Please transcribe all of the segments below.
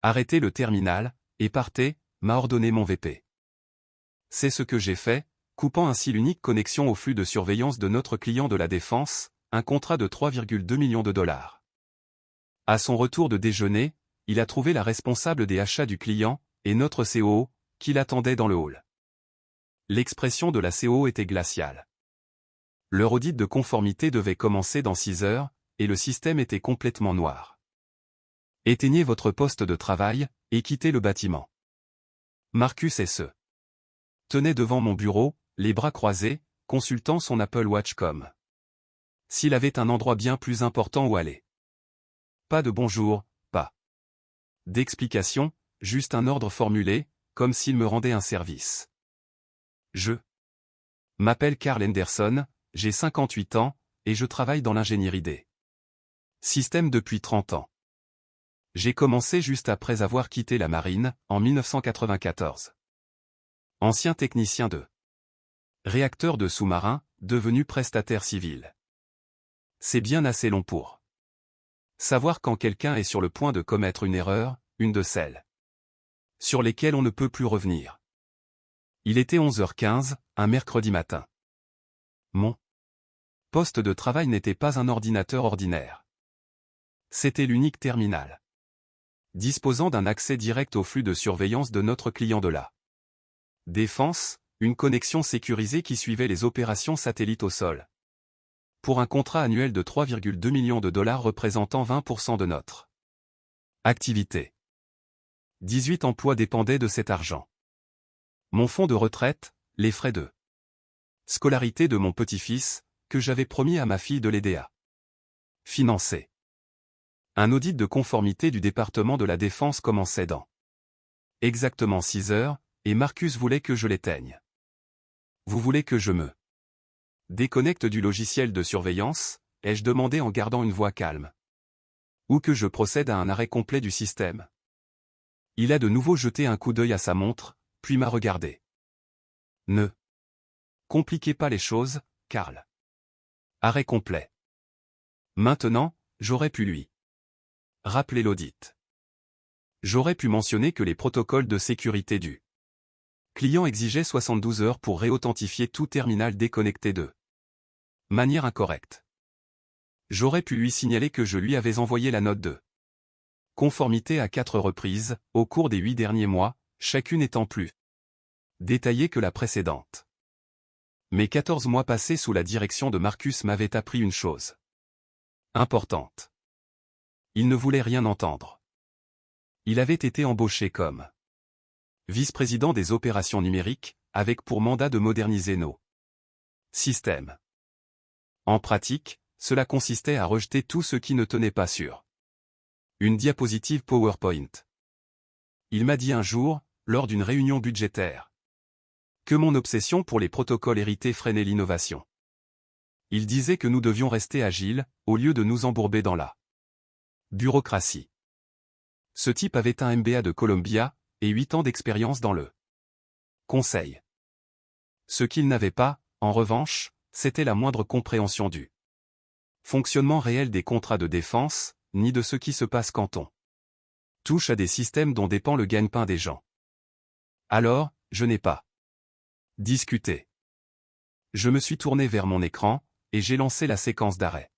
Arrêtez le terminal, et partez, m'a ordonné mon VP. C'est ce que j'ai fait, coupant ainsi l'unique connexion au flux de surveillance de notre client de la défense, un contrat de 3,2 millions de dollars. À son retour de déjeuner, il a trouvé la responsable des achats du client, et notre COO, qui l'attendait dans le hall. L'expression de la COO était glaciale. Leur audit de conformité devait commencer dans 6 heures, et le système était complètement noir. Éteignez votre poste de travail, et quittez le bâtiment. Marcus S.E. tenait devant mon bureau, les bras croisés, consultant son Apple Watch comme s'il avait un endroit bien plus important où aller. Pas de bonjour, pas d'explication, juste un ordre formulé, comme s'il me rendait un service. Je m'appelle Carl Henderson, j'ai 58 ans, et je travaille dans l'ingénierie des systèmes depuis 30 ans. J'ai commencé juste après avoir quitté la marine, en 1994. Ancien technicien de réacteur de sous-marin, devenu prestataire civil. C'est bien assez long pour savoir quand quelqu'un est sur le point de commettre une erreur, une de celles sur lesquelles on ne peut plus revenir. Il était 11h15, un mercredi matin. Mon poste de travail n'était pas un ordinateur ordinaire. C'était l'unique terminal disposant d'un accès direct au flux de surveillance de notre client de la défense, une connexion sécurisée qui suivait les opérations satellites au sol. Pour un contrat annuel de 3,2 millions de dollars représentant 20% de notre activité. 18 emplois dépendaient de cet argent. Mon fonds de retraite, les frais de scolarité de mon petit-fils, que j'avais promis à ma fille de l'aider à financer. Un audit de conformité du département de la Défense commençait dans exactement 6 heures, et Marcus voulait que je l'éteigne. Vous voulez que je me déconnecte du logiciel de surveillance, ai-je demandé en gardant une voix calme. Ou que je procède à un arrêt complet du système. Il a de nouveau jeté un coup d'œil à sa montre, puis m'a regardé. Ne compliquez pas les choses, Carl. Arrêt complet. Maintenant, j'aurais pu lui rappeler l'audit. J'aurais pu mentionner que les protocoles de sécurité du client exigeaient 72 heures pour réauthentifier tout terminal déconnecté de manière incorrecte. J'aurais pu lui signaler que je lui avais envoyé la note de conformité à 4 reprises, au cours des 8 derniers mois, chacune étant plus détaillée que la précédente. Mes 14 mois passés sous la direction de Marcus m'avaient appris une chose importante. Il ne voulait rien entendre. Il avait été embauché comme vice-président des opérations numériques, avec pour mandat de moderniser nos systèmes. En pratique, cela consistait à rejeter tout ce qui ne tenait pas sur une diapositive PowerPoint. Il m'a dit un jour, lors d'une réunion budgétaire, que mon obsession pour les protocoles hérités freinait l'innovation. Il disait que nous devions rester agiles, au lieu de nous embourber dans la bureaucratie. Ce type avait un MBA de Columbia, et 8 ans d'expérience dans le conseil. Ce qu'il n'avait pas, en revanche, c'était la moindre compréhension du fonctionnement réel des contrats de défense, ni de ce qui se passe quand on touche à des systèmes dont dépend le gagne-pain des gens. Alors, je n'ai pas discuté. Je me suis tourné vers mon écran, et j'ai lancé la séquence d'arrêt.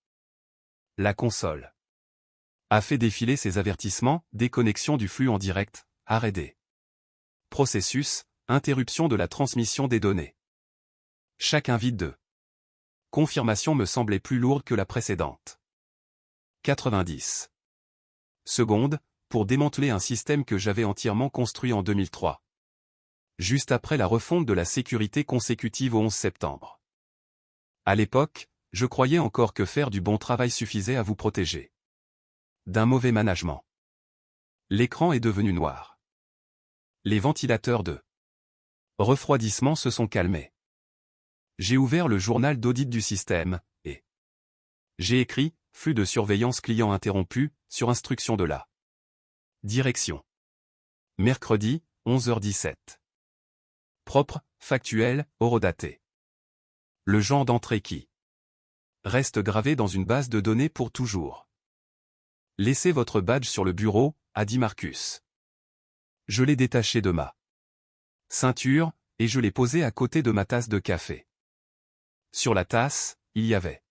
La console a fait défiler ses avertissements, déconnexion du flux en direct, arrêt des processus, interruption de la transmission des données. Chaque invite de confirmation me semblait plus lourde que la précédente. 90 secondes, pour démanteler un système que j'avais entièrement construit en 2003. Juste après la refonte de la sécurité consécutive au 11 septembre. À l'époque, je croyais encore que faire du bon travail suffisait à vous protéger d'un mauvais management. L'écran est devenu noir. Les ventilateurs de refroidissement se sont calmés. J'ai ouvert le journal d'audit du système, et j'ai écrit « Flux de surveillance client interrompu » sur instruction de la direction. Mercredi, 11h17. Propre, factuel, horodaté. Le genre d'entrée qui reste gravé dans une base de données pour toujours. Laissez votre badge sur le bureau, a dit Marcus. Je l'ai détaché de ma ceinture, et je l'ai posé à côté de ma tasse de café. Sur la tasse, il y avait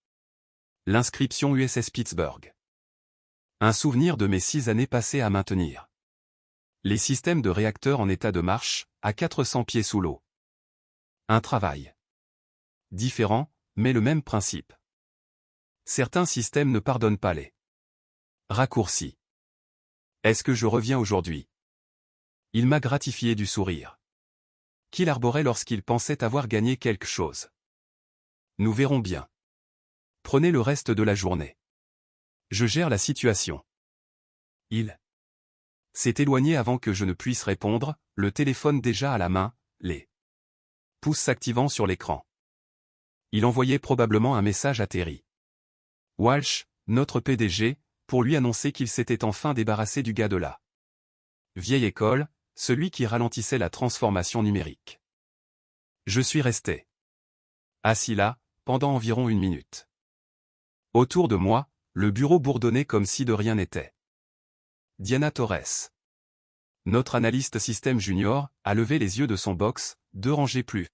l'inscription USS Pittsburgh. Un souvenir de mes 6 années passées à maintenir les systèmes de réacteurs en état de marche, à 400 pieds sous l'eau. Un travail différent, mais le même principe. Certains systèmes ne pardonnent pas les raccourcis. Est-ce que je reviens aujourd'hui? Il m'a gratifié du sourire qu'il arborait lorsqu'il pensait avoir gagné quelque chose. Nous verrons bien. Prenez le reste de la journée. Je gère la situation. Il s'est éloigné avant que je ne puisse répondre, le téléphone déjà à la main, les pouces s'activant sur l'écran. Il envoyait probablement un message à Terry Walsh, notre PDG, pour lui annoncer qu'il s'était enfin débarrassé du gars de la vieille école, celui qui ralentissait la transformation numérique. Je suis resté assis là, pendant environ 1 minute. Autour de moi, le bureau bourdonnait comme si de rien n'était. Diana Torres, notre analyste système junior, a levé les yeux de son box, 2 rangées plus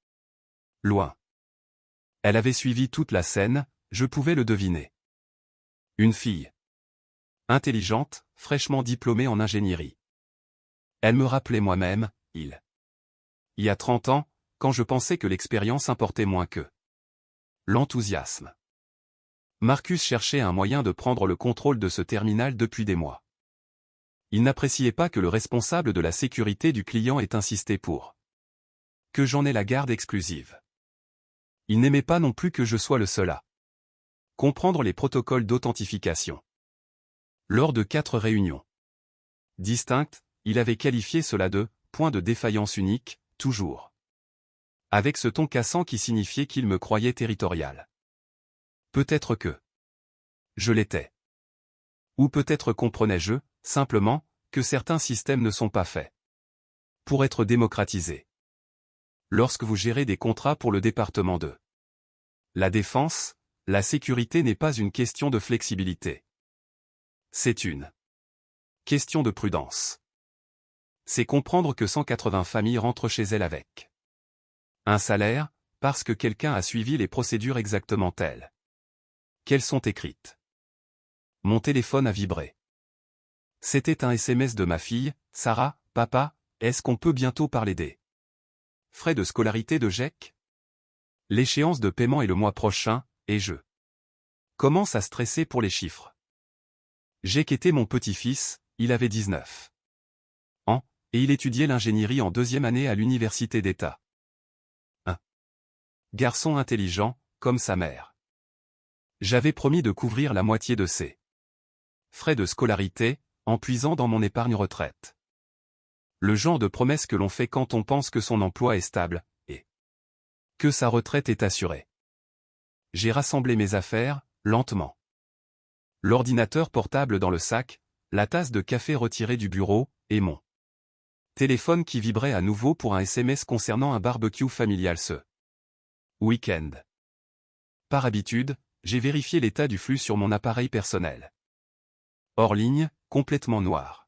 loin. Elle avait suivi toute la scène, je pouvais le deviner. Une fille intelligente, fraîchement diplômée en ingénierie. Elle me rappelait moi-même, il y a 30 ans, quand je pensais que l'expérience importait moins que l'enthousiasme. Marcus cherchait un moyen de prendre le contrôle de ce terminal depuis des mois. Il n'appréciait pas que le responsable de la sécurité du client ait insisté pour que j'en ai la garde exclusive. Il n'aimait pas non plus que je sois le seul à comprendre les protocoles d'authentification. Lors de 4 réunions distinctes, il avait qualifié cela de « point de défaillance unique », toujours. Avec ce ton cassant qui signifiait qu'il me croyait territorial. Peut-être que je l'étais. Ou peut-être comprenais-je, simplement, que certains systèmes ne sont pas faits pour être démocratisés. Lorsque vous gérez des contrats pour le département de la défense, la sécurité n'est pas une question de flexibilité. C'est une question de prudence. C'est comprendre que 180 familles rentrent chez elles avec un salaire, parce que quelqu'un a suivi les procédures exactement telles qu'elles sont écrites. Mon téléphone a vibré. C'était un SMS de ma fille, Sarah, « Papa, est-ce qu'on peut bientôt parler des frais de scolarité de Jack? L'échéance de paiement est le mois prochain, et je commence à stresser pour les chiffres. Jack était mon petit-fils, il avait 19 ans, et il étudiait l'ingénierie en 2e année à l'université d'État. Un garçon intelligent, comme sa mère. J'avais promis de couvrir la moitié de ses frais de scolarité, en puisant dans mon épargne retraite. Le genre de promesse que l'on fait quand on pense que son emploi est stable, et que sa retraite est assurée. J'ai rassemblé mes affaires, lentement. L'ordinateur portable dans le sac, la tasse de café retirée du bureau, et mon téléphone qui vibrait à nouveau pour un SMS concernant un barbecue familial ce week-end. Par habitude, j'ai vérifié l'état du flux sur mon appareil personnel. Hors ligne, complètement noir.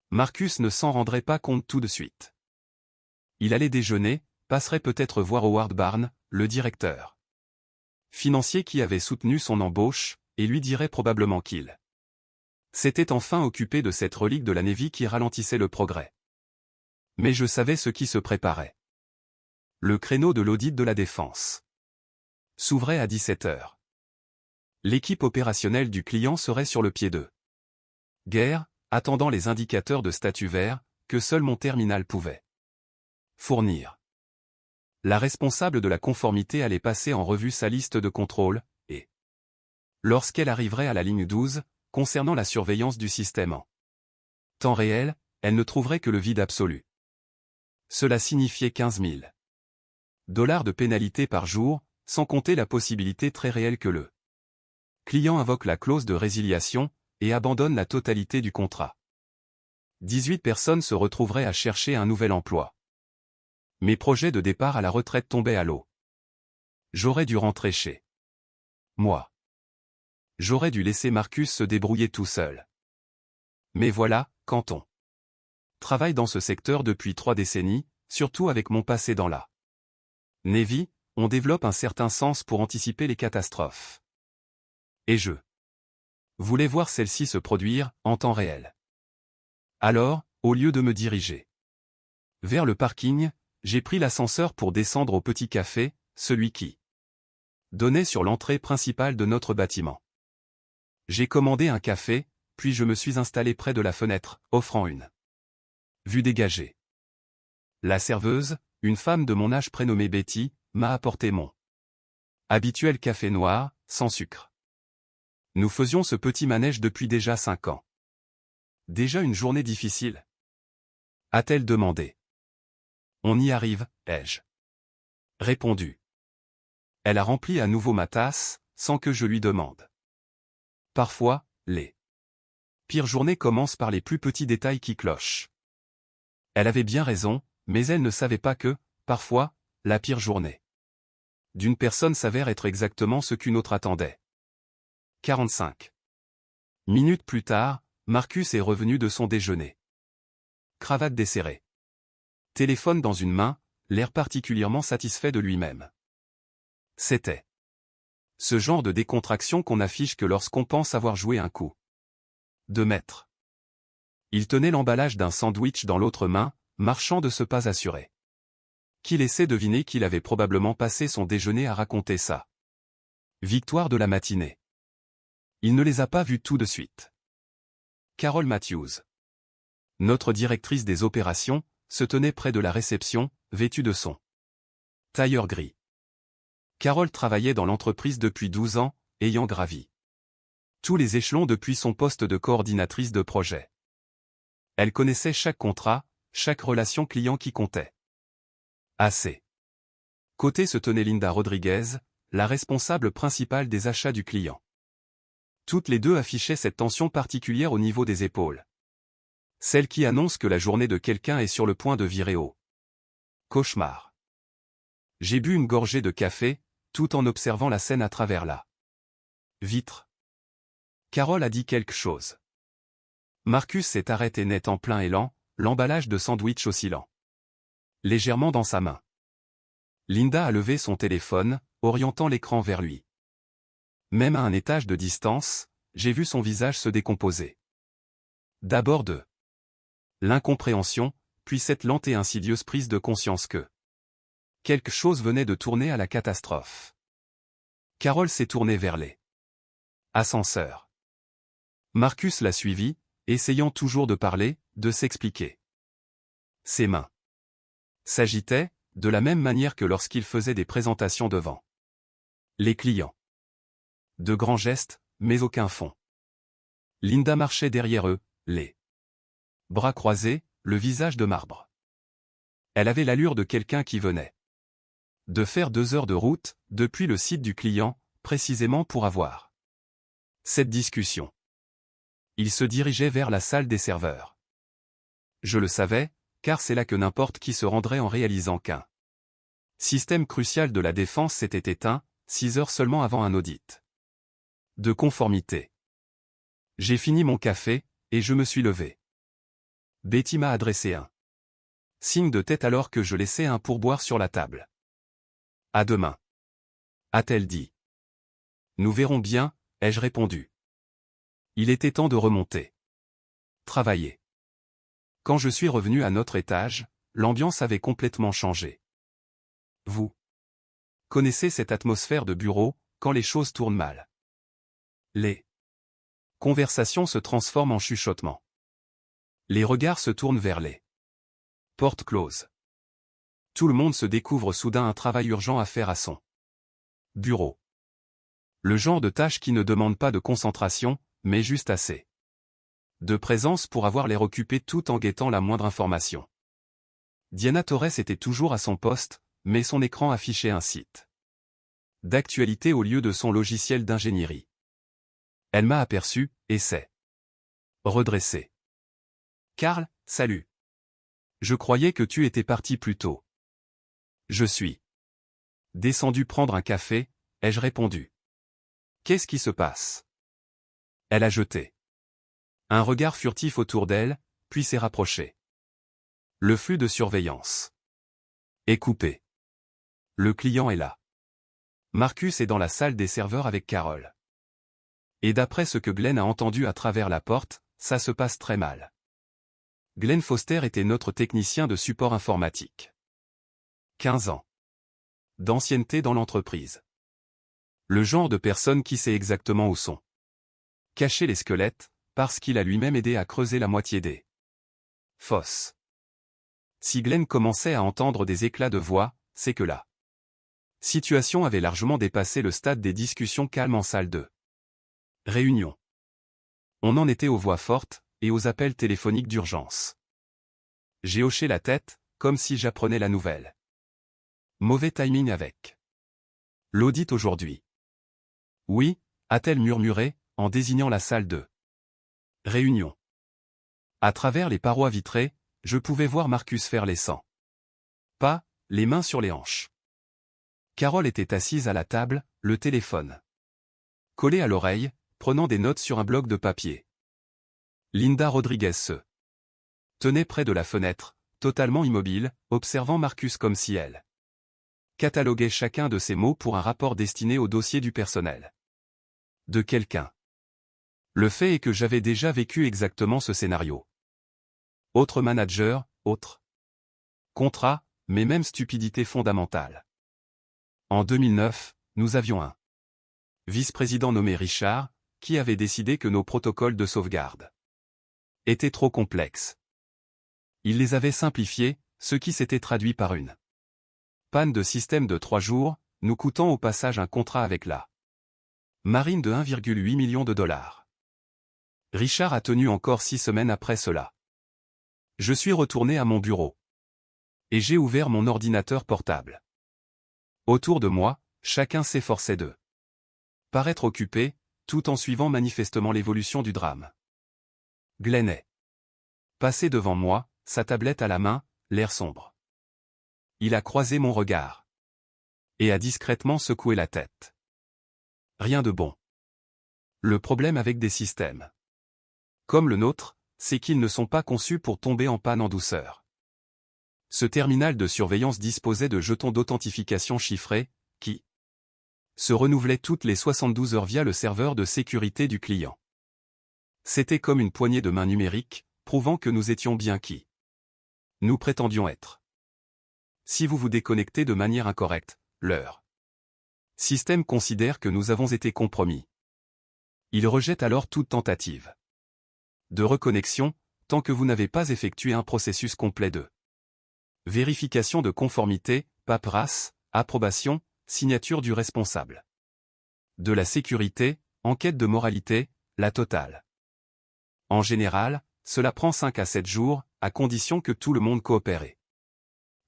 Marcus ne s'en rendrait pas compte tout de suite. Il allait déjeuner, passerait peut-être voir Howard Barnes, le directeur financier qui avait soutenu son embauche, et lui dirait probablement qu'il s'était enfin occupé de cette relique de la Navy qui ralentissait le progrès. Mais je savais ce qui se préparait. Le créneau de l'audit de la défense s'ouvrait à 17 heures. L'équipe opérationnelle du client serait sur le pied de guerre, attendant les indicateurs de statut vert, que seul mon terminal pouvait fournir. La responsable de la conformité allait passer en revue sa liste de contrôle, et lorsqu'elle arriverait à la ligne 12, concernant la surveillance du système en temps réel, elle ne trouverait que le vide absolu. Cela signifiait 15 000 $ de pénalité par jour, sans compter la possibilité très réelle que le client invoque la clause de résiliation, et abandonne la totalité du contrat. 18 personnes se retrouveraient à chercher un nouvel emploi. Mes projets de départ à la retraite tombaient à l'eau. J'aurais dû rentrer chez moi. J'aurais dû laisser Marcus se débrouiller tout seul. Mais voilà, quand on travaille dans ce secteur depuis 3 décennies, surtout avec mon passé dans la Navy, on développe un certain sens pour anticiper les catastrophes. Et je voulais voir celle-ci se produire, en temps réel. Alors, au lieu de me diriger vers le parking, j'ai pris l'ascenseur pour descendre au petit café, celui qui donnait sur l'entrée principale de notre bâtiment. J'ai commandé un café, puis je me suis installé près de la fenêtre, offrant une vue dégagée. La serveuse, une femme de mon âge prénommée Betty, m'a apporté mon habituel café noir, sans sucre. Nous faisions ce petit manège depuis déjà 5 ans. Déjà une journée difficile? A-t-elle demandé. On y arrive, ai-je répondu. Elle a rempli à nouveau ma tasse, sans que je lui demande. Parfois, les pires journées commencent par les plus petits détails qui clochent. Elle avait bien raison, mais elle ne savait pas que, parfois, la pire journée d'une personne s'avère être exactement ce qu'une autre attendait. 45 minutes plus tard, Marcus est revenu de son déjeuner. Cravate desserrée. Téléphone dans une main, l'air particulièrement satisfait de lui-même. C'était ce genre de décontraction qu'on affiche que lorsqu'on pense avoir joué un coup de maître. Il tenait l'emballage d'un sandwich dans l'autre main, marchant de ce pas assuré. Qui laissait deviner qu'il avait probablement passé son déjeuner à raconter ça. Victoire de la matinée. Il ne les a pas vus tout de suite. Carol Matthews, notre directrice des opérations, se tenait près de la réception, vêtue de son tailleur gris. Carol travaillait dans l'entreprise depuis 12 ans, ayant gravi tous les échelons depuis son poste de coordinatrice de projet. Elle connaissait chaque contrat, chaque relation client qui comptait. À ses côtés se tenait Linda Rodriguez, la responsable principale des achats du client. Toutes les deux affichaient cette tension particulière au niveau des épaules. Celle qui annonce que la journée de quelqu'un est sur le point de virer au cauchemar. J'ai bu une gorgée de café, tout en observant la scène à travers la vitre. Carol a dit quelque chose. Marcus s'est arrêté net en plein élan, l'emballage de sandwich oscillant légèrement dans sa main. Linda a levé son téléphone, orientant l'écran vers lui. Même à un étage de distance, j'ai vu son visage se décomposer. D'abord de l'incompréhension, puis cette lente et insidieuse prise de conscience que quelque chose venait de tourner à la catastrophe. Carol s'est tournée vers les ascenseurs. Marcus l'a suivi, essayant toujours de parler, de s'expliquer. Ses mains s'agitaient, de la même manière que lorsqu'il faisait des présentations devant les clients. De grands gestes, mais aucun fond. Linda marchait derrière eux, les bras croisés, le visage de marbre. Elle avait l'allure de quelqu'un qui venait de faire 2 heures de route, depuis le site du client, précisément pour avoir cette discussion. Il se dirigeait vers la salle des serveurs. Je le savais, car c'est là que n'importe qui se rendrait en réalisant qu'un système crucial de la défense s'était éteint, 6 heures seulement avant un audit de conformité. J'ai fini mon café, et je me suis levé. Betty m'a adressé un signe de tête alors que je laissais un pourboire sur la table. À demain, a-t-elle dit. Nous verrons bien, ai-je répondu. Il était temps de remonter. Travailler. Quand je suis revenu à notre étage, l'ambiance avait complètement changé. Vous connaissez cette atmosphère de bureau, quand les choses tournent mal. Les conversations se transforment en chuchotements. Les regards se tournent vers les portes closes. Tout le monde se découvre soudain un travail urgent à faire à son bureau. Le genre de tâche qui ne demande pas de concentration, mais juste assez de présence pour avoir l'air occupé tout en guettant la moindre information. Diana Torres était toujours à son poste, mais son écran affichait un site d'actualité au lieu de son logiciel d'ingénierie. Elle m'a aperçu, et s'est redressée. Karl, salut. Je croyais que tu étais parti plus tôt. Je suis descendu prendre un café, ai-je répondu. Qu'est-ce qui se passe? Elle a jeté un regard furtif autour d'elle, puis s'est rapprochée. Le flux de surveillance est coupé. Le client est là. Marcus est dans la salle des serveurs avec Carol. Et d'après ce que Glenn a entendu à travers la porte, ça se passe très mal. Glenn Foster était notre technicien de support informatique. 15 ans d'ancienneté dans l'entreprise. Le genre de personne qui sait exactement où sont cachés les squelettes, parce qu'il a lui-même aidé à creuser la moitié des fosses. Si Glenn commençait à entendre des éclats de voix, c'est que la situation avait largement dépassé le stade des discussions calmes en salle de réunion. On en était aux voix fortes, et aux appels téléphoniques d'urgence. J'ai hoché la tête, comme si j'apprenais la nouvelle. Mauvais timing avec l'audit aujourd'hui. Oui, a-t-elle murmuré, en désignant la salle de réunion. À travers les parois vitrées, je pouvais voir Marcus faire les 100 pas, les mains sur les hanches. Carol était assise à la table, le téléphone collé à l'oreille, prenant des notes sur un bloc de papier. Linda Rodriguez se tenait près de la fenêtre, totalement immobile, observant Marcus comme si elle cataloguait chacun de ses mots pour un rapport destiné au dossier du personnel de quelqu'un. Le fait est que j'avais déjà vécu exactement ce scénario. Autre manager, autre contrat, mais même stupidité fondamentale. En 2009, nous avions un vice-président nommé Richard, qui avait décidé que nos protocoles de sauvegarde étaient trop complexes. Il les avait simplifiés, ce qui s'était traduit par une panne de système de 3 jours, nous coûtant au passage un contrat avec la marine de 1,8 million de dollars. Richard a tenu encore 6 semaines après cela. Je suis retourné à mon bureau. Et j'ai ouvert mon ordinateur portable. Autour de moi, chacun s'efforçait de paraître occupé, tout en suivant manifestement l'évolution du drame. Glenn est passé devant moi, sa tablette à la main, l'air sombre. Il a croisé mon regard. Et a discrètement secoué la tête. Rien de bon. Le problème avec des systèmes comme le nôtre, c'est qu'ils ne sont pas conçus pour tomber en panne en douceur. Ce terminal de surveillance disposait de jetons d'authentification chiffrés, qui se renouvelaient toutes les 72 heures via le serveur de sécurité du client. C'était comme une poignée de main numérique, prouvant que nous étions bien qui nous prétendions être. Si vous vous déconnectez de manière incorrecte, leur système considère que nous avons été compromis. Il rejette alors toute tentative de reconnexion, tant que vous n'avez pas effectué un processus complet de vérification de conformité, paperasse, approbation, signature du responsable de la sécurité, enquête de moralité, la totale. En général, cela prend 5 à 7 jours, à condition que tout le monde coopère.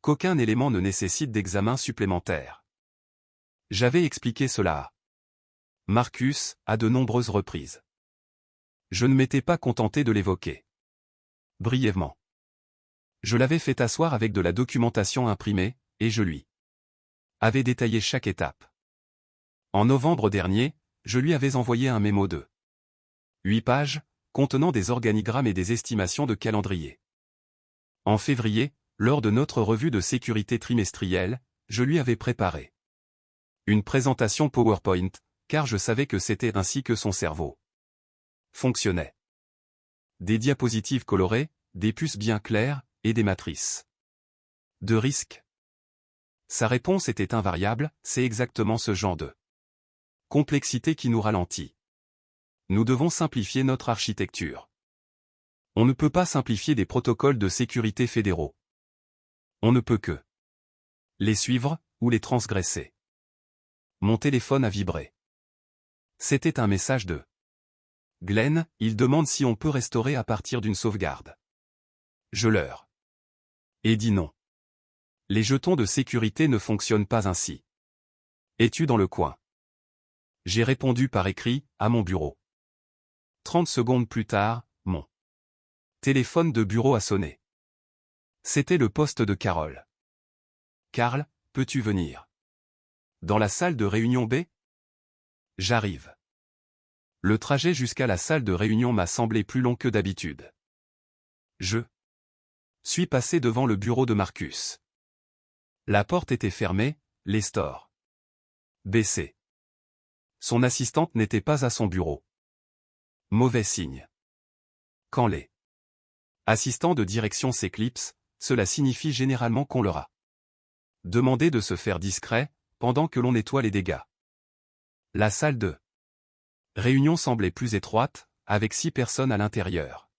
Qu'aucun élément ne nécessite d'examen supplémentaire. J'avais expliqué cela à Marcus, à de nombreuses reprises. Je ne m'étais pas contenté de l'évoquer brièvement. Je l'avais fait asseoir avec de la documentation imprimée, et je lui avais détaillé chaque étape. En novembre dernier, je lui avais envoyé un mémo de 8 pages, contenant des organigrammes et des estimations de calendrier. En février, lors de notre revue de sécurité trimestrielle, je lui avais préparé une présentation PowerPoint, car je savais que c'était ainsi que son cerveau fonctionnait. Des diapositives colorées, des puces bien claires, et des matrices de risque. Sa réponse était invariable, c'est exactement ce genre de complexité qui nous ralentit. Nous devons simplifier notre architecture. On ne peut pas simplifier des protocoles de sécurité fédéraux. On ne peut que les suivre, ou les transgresser. Mon téléphone a vibré. C'était un message de Glenn, il demande si on peut restaurer à partir d'une sauvegarde. Je leur ai dit non. Les jetons de sécurité ne fonctionnent pas ainsi. Es-tu dans le coin? J'ai répondu par écrit, à mon bureau. 30 secondes plus tard, mon téléphone de bureau a sonné. C'était le poste de Carol. Carl, peux-tu venir dans la salle de réunion B? J'arrive. Le trajet jusqu'à la salle de réunion m'a semblé plus long que d'habitude. Je suis passé devant le bureau de Marcus. La porte était fermée, les stores baissés. Son assistante n'était pas à son bureau. Mauvais signe. Quand les assistants de direction s'éclipsent, cela signifie généralement qu'on leur a demandé de se faire discret, pendant que l'on nettoie les dégâts. La salle de réunion semblait plus étroite, avec 6 personnes à l'intérieur.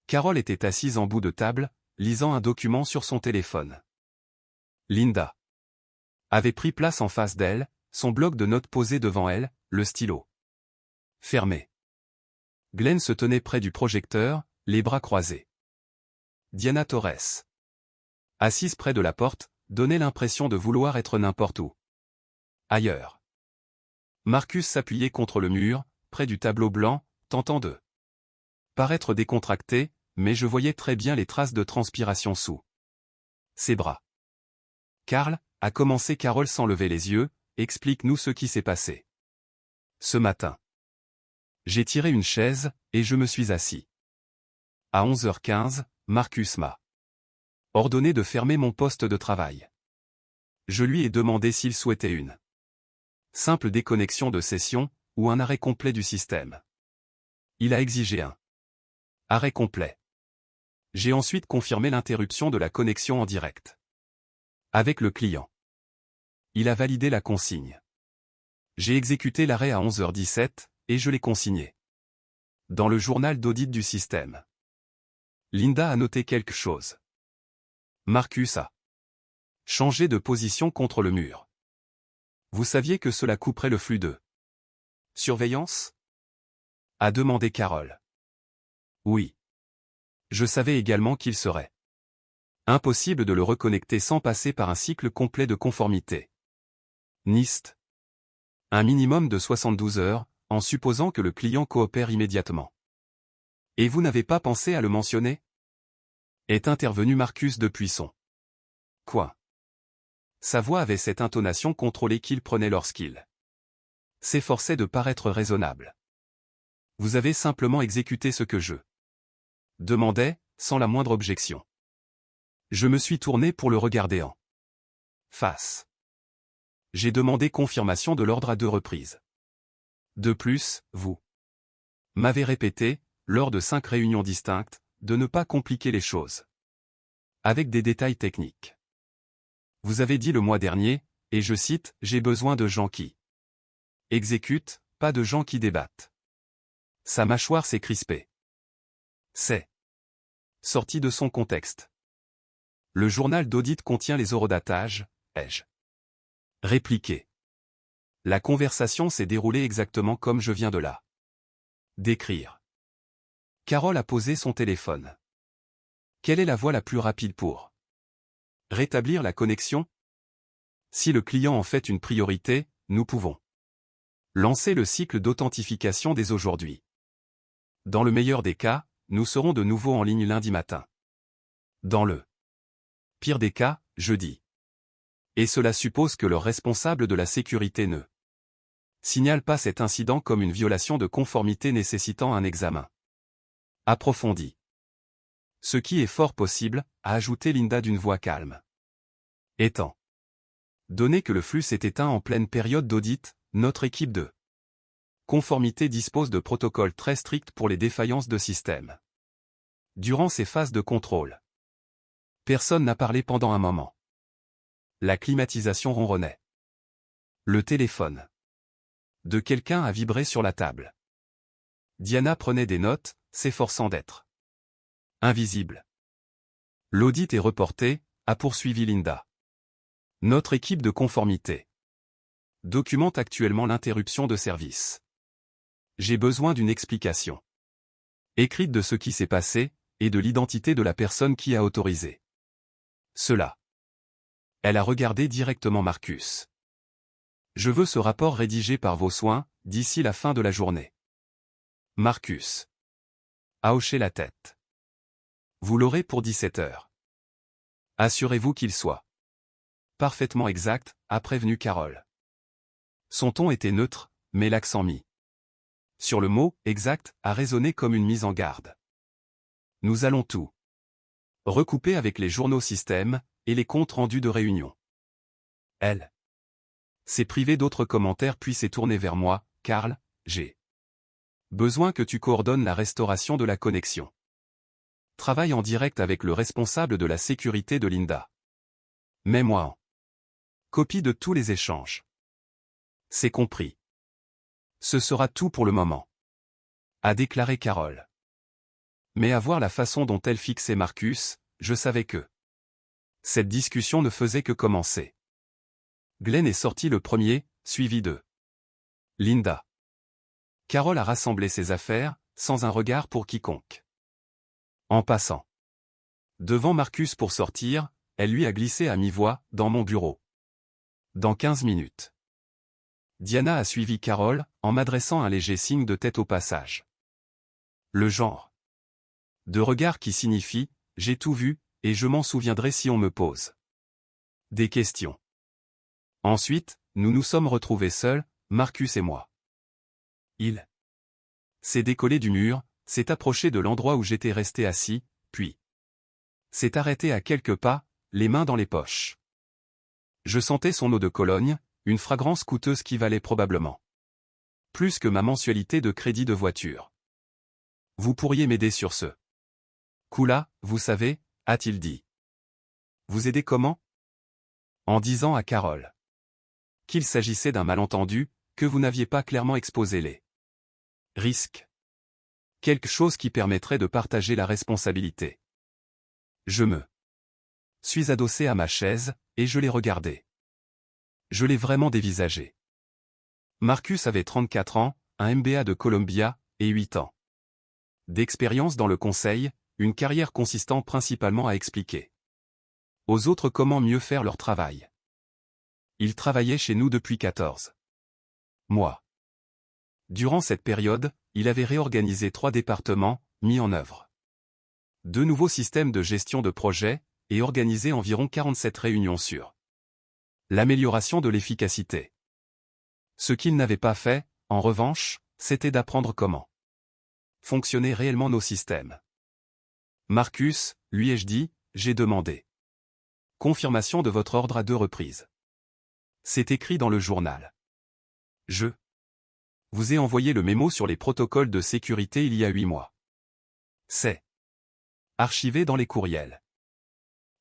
Carol était assise en bout de table, lisant un document sur son téléphone. Linda avait pris place en face d'elle, son bloc de notes posé devant elle, le stylo fermé. Glenn se tenait près du projecteur, les bras croisés. Diana Torres, assise près de la porte, donnait l'impression de vouloir être n'importe où ailleurs. Marcus s'appuyait contre le mur, près du tableau blanc, tentant de paraître décontracté, mais je voyais très bien les traces de transpiration sous ses bras. Carl, a commencé Carol sans lever les yeux, explique-nous ce qui s'est passé. Ce matin, j'ai tiré une chaise, et je me suis assis. À 11h15, Marcus m'a ordonné de fermer mon poste de travail. Je lui ai demandé s'il souhaitait une simple déconnexion de session, ou un arrêt complet du système. Il a exigé un arrêt complet. J'ai ensuite confirmé l'interruption de la connexion en direct avec le client. Il a validé la consigne. J'ai exécuté l'arrêt à 11h17, et je l'ai consigné dans le journal d'audit du système. Linda a noté quelque chose. Marcus a changé de position contre le mur. Vous saviez que cela couperait le flux de surveillance? A demandé Carol. Oui. Je savais également qu'il serait impossible de le reconnecter sans passer par un cycle complet de conformité. NIST. Un minimum de 72 heures, en supposant que le client coopère immédiatement. Et vous n'avez pas pensé à le mentionner? Est intervenu Marcus depuis son coin. Sa voix avait cette intonation contrôlée qu'il prenait lorsqu'il s'efforçait de paraître raisonnable. Vous avez simplement exécuté ce que je demandais, sans la moindre objection. Je me suis tourné pour le regarder en face. J'ai demandé confirmation de l'ordre à 2 reprises. De plus, vous m'avez répété, lors de 5 réunions distinctes, de ne pas compliquer les choses avec des détails techniques. Vous avez dit le mois dernier, et je cite, « J'ai besoin de gens qui exécutent, pas de gens qui débattent. » Sa mâchoire s'est crispée. C'est sorti de son contexte. Le journal d'audit contient les horodatages, ai-je répliqué. La conversation s'est déroulée exactement comme je viens de la décrire. Carol a posé son téléphone. Quelle est la voie la plus rapide pour rétablir la connexion? Si le client en fait une priorité, nous pouvons lancer le cycle d'authentification dès aujourd'hui. Dans le meilleur des cas, nous serons de nouveau en ligne lundi matin. Dans le pire des cas, jeudi. Et cela suppose que leur responsable de la sécurité ne signale pas cet incident comme une violation de conformité nécessitant un examen approfondi. Ce qui est fort possible, a ajouté Linda d'une voix calme. Étant donné que le flux s'est éteint en pleine période d'audit, notre équipe de conformité dispose de protocoles très stricts pour les défaillances de système. Durant ces phases de contrôle, personne n'a parlé pendant un moment. La climatisation ronronnait. Le téléphone de quelqu'un a vibré sur la table. Diana prenait des notes, s'efforçant d'être invisible. L'audit est reporté, a poursuivi Linda. Notre équipe de conformité documente actuellement l'interruption de service. J'ai besoin d'une explication écrite de ce qui s'est passé, et de l'identité de la personne qui a autorisé cela. Elle a regardé directement Marcus. Je veux ce rapport rédigé par vos soins, d'ici la fin de la journée. Marcus a hoché la tête. Vous l'aurez pour 17 heures. Assurez-vous qu'il soit parfaitement exact, a prévenu Carol. Son ton était neutre, mais l'accent mis sur le mot « exact » a résonné comme une mise en garde. Nous allons tout Recoupé avec les journaux système et les comptes rendus de réunion. Elle s'est privée d'autres commentaires puis s'est tournée vers moi. Karl, j'ai besoin que tu coordonnes la restauration de la connexion. Travaille en direct avec le responsable de la sécurité de Linda. Mets-moi en copie de tous les échanges. C'est compris. Ce sera tout pour le moment, a déclaré Carole. Mais à voir la façon dont elle fixait Marcus, je savais que cette discussion ne faisait que commencer. Glenn est sorti le premier, suivi de Linda. Carole a rassemblé ses affaires, sans un regard pour quiconque. En passant devant Marcus pour sortir, elle lui a glissé à mi-voix, dans mon bureau. Dans 15 minutes. Diana a suivi Carole, en m'adressant un léger signe de tête au passage. Le genre de regard qui signifie « j'ai tout vu, et je m'en souviendrai si on me pose des questions ». Ensuite, nous nous sommes retrouvés seuls, Marcus et moi. Il s'est décollé du mur, s'est approché de l'endroit où j'étais resté assis, puis s'est arrêté à quelques pas, les mains dans les poches. Je sentais son eau de Cologne, une fragrance coûteuse qui valait probablement plus que ma mensualité de crédit de voiture. Vous pourriez m'aider sur ce coup-là, vous savez, a-t-il dit. Vous aider comment? En disant à Carole qu'il s'agissait d'un malentendu, que vous n'aviez pas clairement exposé les risques. Quelque chose qui permettrait de partager la responsabilité. Je me suis adossé à ma chaise, et je l'ai regardé. Je l'ai vraiment dévisagé. Marcus avait 34 ans, un MBA de Columbia, et 8 ans d'expérience dans le conseil, une carrière consistant principalement à expliquer aux autres comment mieux faire leur travail. Il travaillait chez nous depuis 14 mois. Durant cette période, il avait réorganisé 3 départements, mis en œuvre 2 nouveaux systèmes de gestion de projet, et organisé environ 47 réunions sur l'amélioration de l'efficacité. Ce qu'il n'avait pas fait, en revanche, c'était d'apprendre comment fonctionnaient réellement nos systèmes. Marcus, lui ai-je dit, j'ai demandé confirmation de votre ordre à 2 reprises. C'est écrit dans le journal. Je vous ai envoyé le mémo sur les protocoles de sécurité il y a 8 mois. C'est archivé dans les courriels.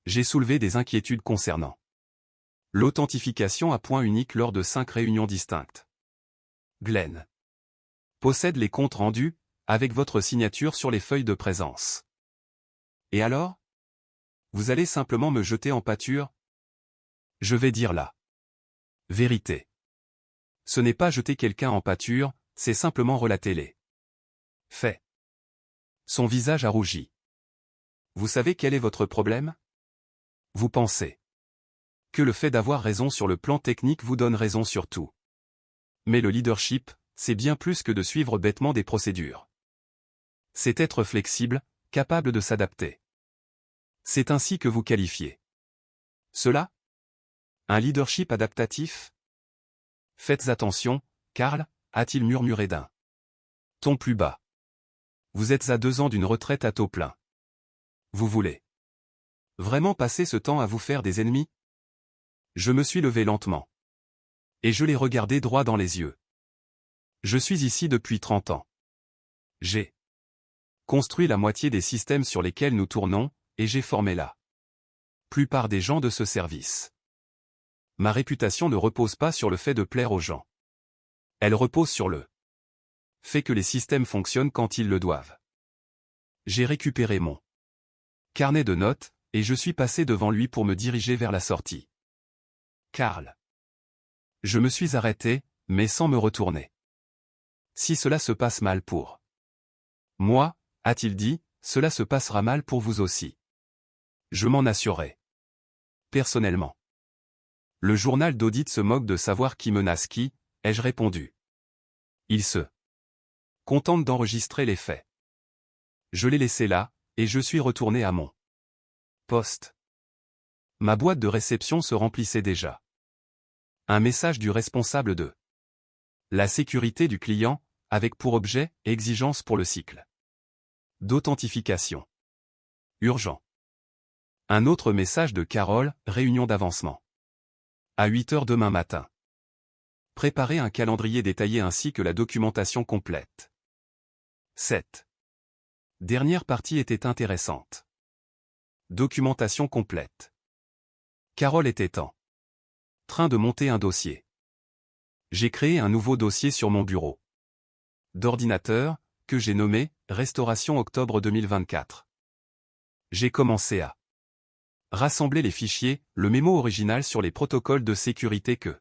J'ai soulevé des inquiétudes concernant l'authentification à point unique lors de 5 réunions distinctes. Glenn possède les comptes rendus, avec votre signature sur les feuilles de présence. Et alors? Vous allez simplement me jeter en pâture? Je vais dire la vérité. Ce n'est pas jeter quelqu'un en pâture, c'est simplement relater les faits. Son visage a rougi. Vous savez quel est votre problème? Vous pensez que le fait d'avoir raison sur le plan technique vous donne raison sur tout. Mais le leadership, c'est bien plus que de suivre bêtement des procédures. C'est être flexible, capable de s'adapter. C'est ainsi que vous qualifiez cela? Un leadership adaptatif? Faites attention, Karl, a-t-il murmuré d'un ton plus bas. Vous êtes à 2 ans d'une retraite à taux plein. Vous voulez vraiment passer ce temps à vous faire des ennemis? Je me suis levé lentement. Et je l'ai regardé droit dans les yeux. Je suis ici depuis 30 ans. J'ai construit la moitié des systèmes sur lesquels nous tournons, et j'ai formé la plupart des gens de ce service. Ma réputation ne repose pas sur le fait de plaire aux gens. Elle repose sur le fait que les systèmes fonctionnent quand ils le doivent. J'ai récupéré mon carnet de notes, et je suis passé devant lui pour me diriger vers la sortie. Karl. Je me suis arrêté, mais sans me retourner. Si cela se passe mal pour moi, a-t-il dit, cela se passera mal pour vous aussi. Je m'en assurerai. Personnellement. Le journal d'audit se moque de savoir qui menace qui, ai-je répondu. Il se contente d'enregistrer les faits. Je l'ai laissé là, et je suis retourné à mon poste. Ma boîte de réception se remplissait déjà. Un message du responsable de la sécurité du client, avec pour objet, exigence pour le cycle d'authentification. Urgent. Un autre message de Carole, réunion d'avancement. À 8 heures demain matin. Préparez un calendrier détaillé ainsi que la documentation complète. 7. Dernière partie était intéressante. Documentation complète. Carole était en train de monter un dossier. J'ai créé un nouveau dossier sur mon bureau d'ordinateur, que j'ai nommé « Restauration octobre 2024 ». J'ai commencé à rassembler les fichiers, le mémo original sur les protocoles de sécurité que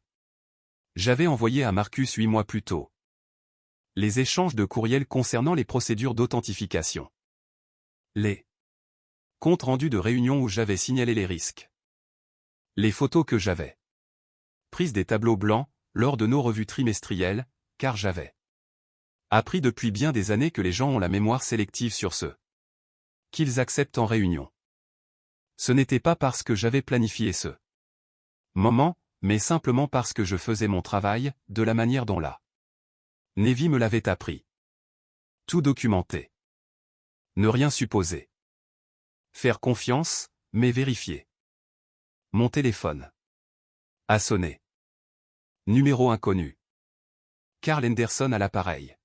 j'avais envoyé à Marcus 8 mois plus tôt. Les échanges de courriels concernant les procédures d'authentification. Les comptes rendus de réunions où j'avais signalé les risques. Les photos que j'avais prises des tableaux blancs, lors de nos revues trimestrielles, car j'avais appris depuis bien des années que les gens ont la mémoire sélective sur ce qu'ils acceptent en réunion. Ce n'était pas parce que j'avais planifié ce moment, mais simplement parce que je faisais mon travail, de la manière dont la Navy me l'avait appris. Tout documenter. Ne rien supposer. Faire confiance, mais vérifier. Mon téléphone a sonné. Numéro inconnu. Carl Henderson à l'appareil.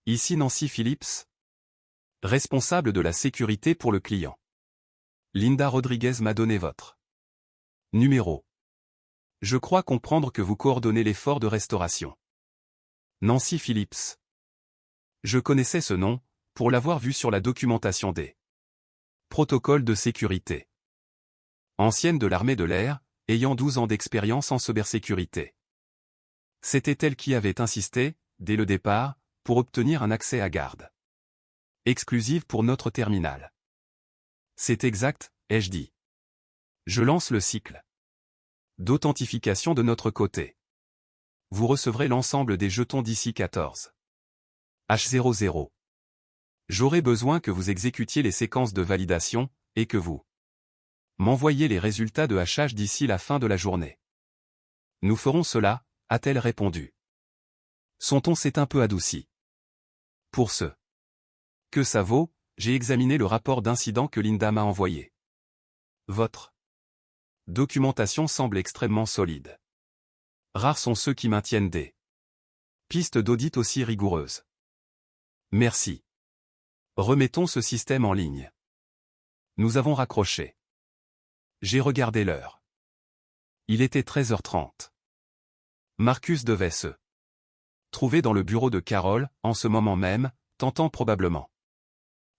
Ici Nancy Phillips, responsable de la sécurité pour le client. Linda Rodriguez m'a donné votre numéro. Je crois comprendre que vous coordonnez l'effort de restauration. Nancy Phillips. Je connaissais ce nom, pour l'avoir vu sur la documentation des protocoles de sécurité. Ancienne de l'armée de l'air, ayant 12 ans d'expérience en cybersécurité. C'était elle qui avait insisté, dès le départ, pour obtenir un accès à garde exclusive pour notre terminal. C'est exact, ai-je dit. Je lance le cycle d'authentification de notre côté. Vous recevrez l'ensemble des jetons d'ici 14 H00. J'aurai besoin que vous exécutiez les séquences de validation, et que vous m'envoyiez les résultats de hachage d'ici la fin de la journée. Nous ferons cela, a-t-elle répondu. Son ton s'est un peu adouci. Pour ce que ça vaut, j'ai examiné le rapport d'incident que Linda m'a envoyé. Votre documentation semble extrêmement solide. Rares sont ceux qui maintiennent des pistes d'audit aussi rigoureuses. Merci. Remettons ce système en ligne. Nous avons raccroché. J'ai regardé l'heure. Il était 13h30. Marcus devait se trouver dans le bureau de Carole, en ce moment même, tentant probablement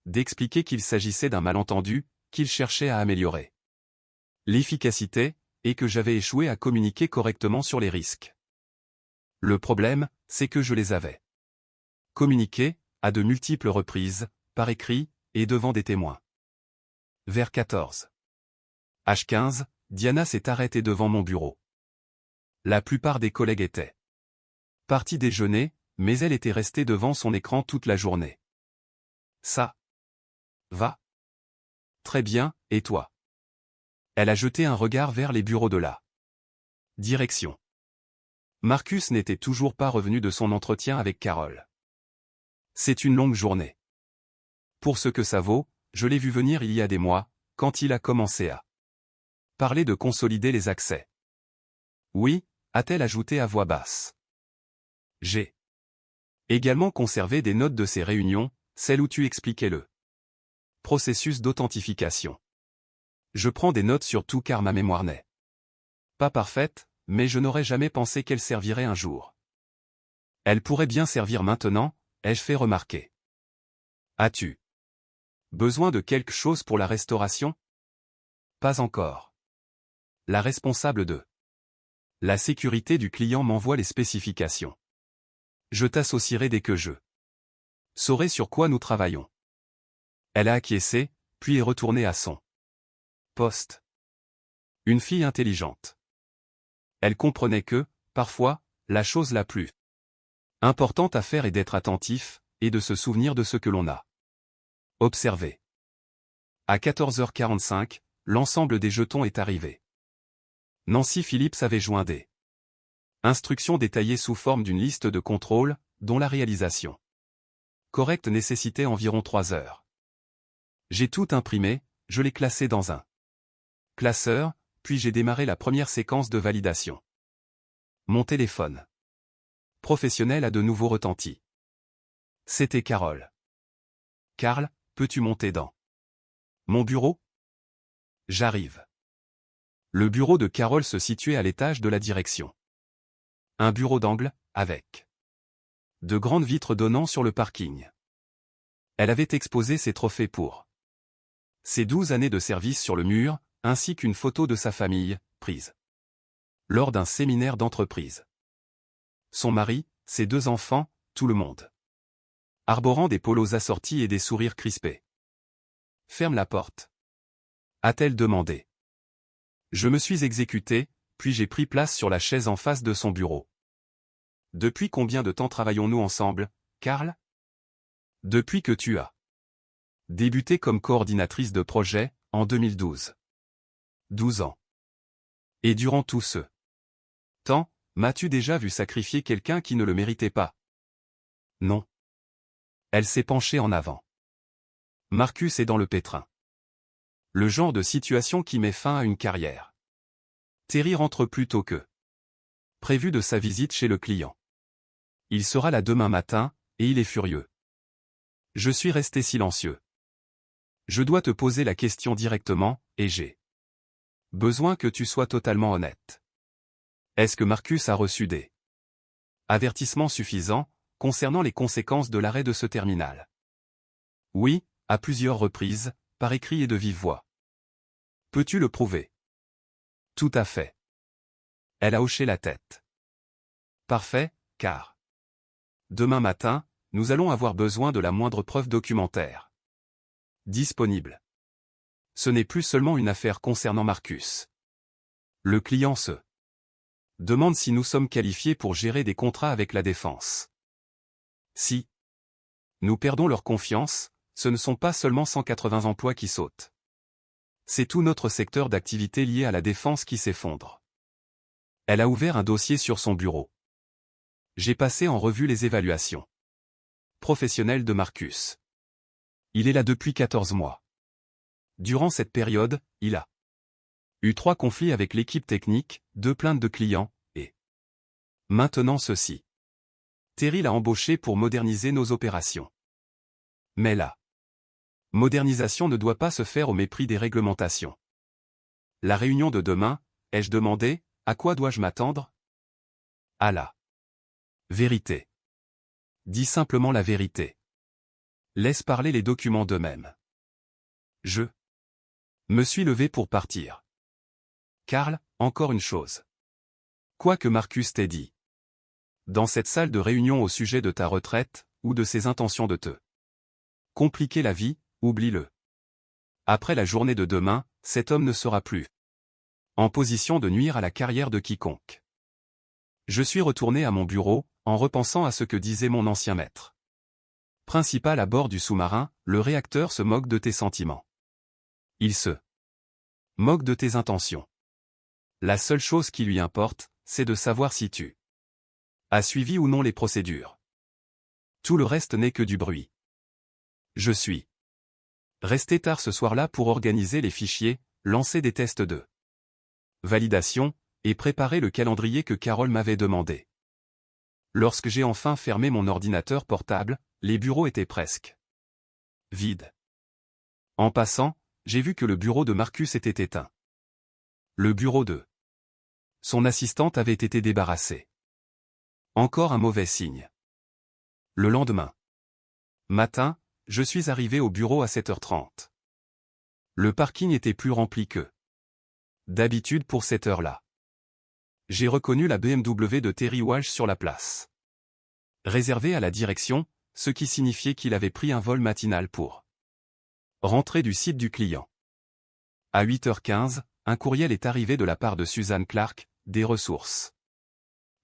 d'expliquer qu'il s'agissait d'un malentendu, qu'il cherchait à améliorer l'efficacité, et que j'avais échoué à communiquer correctement sur les risques. Le problème, c'est que je les avais communiqués, à de multiples reprises, par écrit, et devant des témoins. Vers 14 H15, Diana s'est arrêtée devant mon bureau. La plupart des collègues étaient partis déjeuner, mais elle était restée devant son écran toute la journée. Ça va très bien, et toi? Elle a jeté un regard vers les bureaux de la direction. Marcus n'était toujours pas revenu de son entretien avec Carole. C'est une longue journée. Pour ce que ça vaut, je l'ai vu venir il y a des mois, quand il a commencé à parler de consolider les accès. Oui, a-t-elle ajouté à voix basse. J'ai également conservé des notes de ces réunions, celles où tu expliquais le processus d'authentification. Je prends des notes sur tout car ma mémoire n'est pas parfaite, mais je n'aurais jamais pensé qu'elle servirait un jour. Elle pourrait bien servir maintenant, ai-je fait remarquer. As-tu besoin de quelque chose pour la restauration? Pas encore. La responsable de la sécurité du client m'envoie les spécifications. Je t'associerai dès que je saurai sur quoi nous travaillons. Elle a acquiescé, puis est retournée à son poste. Une fille intelligente. Elle comprenait que, parfois, la chose la plus importante à faire est d'être attentif, et de se souvenir de ce que l'on a observé. À 14h45, l'ensemble des jetons est arrivé. Nancy Phillips avait joint des instructions détaillées sous forme d'une liste de contrôles, dont la réalisation correcte nécessitait environ 3 heures. J'ai tout imprimé, je l'ai classé dans un Classeur, puis j'ai démarré la première séquence de validation. Mon téléphone professionnel a de nouveau retenti. C'était Carole. Karl, peux-tu monter dans mon bureau? J'arrive. Le bureau de Carole se situait à l'étage de la direction. Un bureau d'angle, avec de grandes vitres donnant sur le parking. Elle avait exposé ses trophées pour ses 12 années de service sur le mur, ainsi qu'une photo de sa famille, prise lors d'un séminaire d'entreprise. Son mari, ses 2 enfants, tout le monde. Arborant des polos assortis et des sourires crispés. Ferme la porte. A-t-elle demandé. Je me suis exécuté, puis j'ai pris place sur la chaise en face de son bureau. Depuis combien de temps travaillons-nous ensemble, Karl? Depuis que tu as débuté comme coordinatrice de projet, en 2012. 12 ans. Et durant tout ce temps, m'as-tu déjà vu sacrifier quelqu'un qui ne le méritait pas? Non. Elle s'est penchée en avant. Marcus est dans le pétrin. Le genre de situation qui met fin à une carrière. Terry rentre plus tôt que prévu de sa visite chez le client. Il sera là demain matin, et il est furieux. Je suis resté silencieux. Je dois te poser la question directement, et j'ai besoin que tu sois totalement honnête. Est-ce que Marcus a reçu des avertissements suffisants concernant les conséquences de l'arrêt de ce terminal? Oui, à plusieurs reprises, par écrit et de vive voix. Peux-tu le prouver? Tout à fait. Elle a hoché la tête. Parfait, car demain matin, nous allons avoir besoin de la moindre preuve documentaire disponible. Ce n'est plus seulement une affaire concernant Marcus. Le client se demande si nous sommes qualifiés pour gérer des contrats avec la défense. Si nous perdons leur confiance, ce ne sont pas seulement 180 emplois qui sautent. C'est tout notre secteur d'activité lié à la défense qui s'effondre. Elle a ouvert un dossier sur son bureau. J'ai passé en revue les évaluations professionnelles de Marcus. Il est là depuis 14 mois. Durant cette période, il a eu 3 conflits avec l'équipe technique, 2 plaintes de clients, et maintenant ceci. Terry l'a embauché pour moderniser nos opérations. Mais la modernisation ne doit pas se faire au mépris des réglementations. La réunion de demain, ai-je demandé, à quoi dois-je m'attendre? À la vérité. Dis simplement la vérité. Laisse parler les documents d'eux-mêmes. Je me suis levé pour partir. Karl, encore une chose. Quoi que Marcus t'ait dit. Dans cette salle de réunion au sujet de ta retraite, ou de ses intentions de te compliquer la vie, oublie-le. Après la journée de demain, cet homme ne sera plus en position de nuire à la carrière de quiconque. Je suis retourné à mon bureau, en repensant à ce que disait mon ancien maître principal à bord du sous-marin, le réacteur se moque de tes sentiments. Il se moque de tes intentions. La seule chose qui lui importe, c'est de savoir si tu as suivi ou non les procédures. Tout le reste n'est que du bruit. Je suis resté tard ce soir-là pour organiser les fichiers, lancer des tests de validation, et préparer le calendrier que Carole m'avait demandé. Lorsque j'ai enfin fermé mon ordinateur portable, les bureaux étaient presque vides. En passant, j'ai vu que le bureau de Marcus était éteint. Le bureau de son assistante avait été débarrassé. Encore un mauvais signe. Le lendemain matin, je suis arrivé au bureau à 7h30. Le parking était plus rempli que d'habitude pour cette heure-là. J'ai reconnu la BMW de Terry Walsh sur la place. Réservée à la direction, ce qui signifiait qu'il avait pris un vol matinal pour rentrer du site du client. À 8h15, un courriel est arrivé de la part de Suzanne Clark, des ressources